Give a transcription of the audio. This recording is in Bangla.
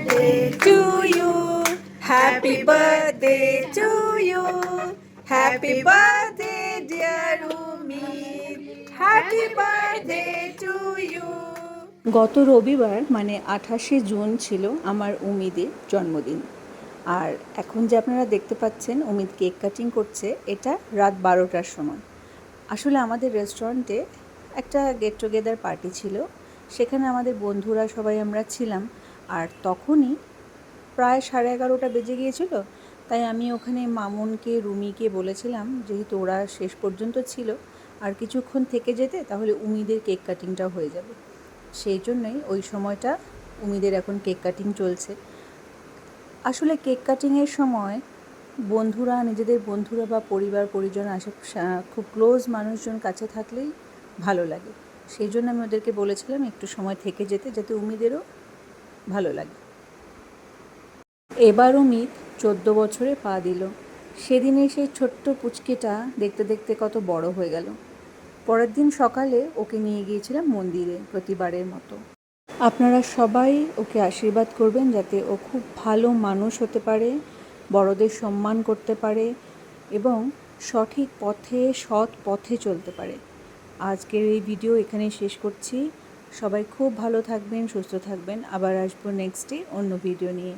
birthday to you. Happy birthday to you. Happy birthday dear Umid. Happy birthday to you. গত রবিবার মানে 28শে জুন ছিল আমার উমিদের জন্মদিন। আর এখন যে আপনারা দেখতে পাচ্ছেন উমিদ কেক কাটিং করছে, এটা রাত 12টার সময়। আসলে আমাদের রেস্টুরেন্টে একটা গেট টুগেদার পার্টি ছিল, সেখানে আমাদের বন্ধুরা সবাই আমরা ছিলাম। আর তখনই প্রায় 11:30 বেজে গিয়েছিল। তাই আমি ওখানে মামুনকে রুমিকে বলেছিলাম, যেহেতু ওরা শেষ পর্যন্ত ছিল, আর কিছুক্ষণ থেকে যেতে তাহলে উমিদের কেক কাটিংটাও হয়ে যাবে। সেই জন্যই ওই সময়টা উমিদের এখন কেক কাটিং চলছে। আসলে কেক কাটিংয়ের সময় বন্ধুরা, নিজেদের বন্ধুরা বা পরিবার পরিজন খুব ক্লোজ মানুষজন কাছে থাকলেই ভালো লাগে। সেই জন্য আমি ওদেরকে বলেছিলাম একটু সময় থেকে যেতে, যাতে উমিদেরও ভালো লাগে। এবার উমিদ 14 বছরে পা দিল। সেদিনে সেই ছোট্ট পুচকিটা দেখতে দেখতে কত বড় হয়ে গেল। পরের দিন সকালে ওকে নিয়ে গিয়েছিলাম মন্দিরে প্রতিবারের মতো। আপনারা সবাই ওকে আশীর্বাদ করবেন যাতে ও খুব ভালো মানুষ হতে পারে, বড়দের সম্মান করতে পারে এবং সঠিক পথে, সৎ পথে চলতে পারে। আজকের এই ভিডিও এখানেই শেষ করছি। সবাই খুব ভালো থাকবেন, সুস্থ থাকবেন। আবার আসবো নেক্সট ডে অন্য ভিডিও নিয়ে।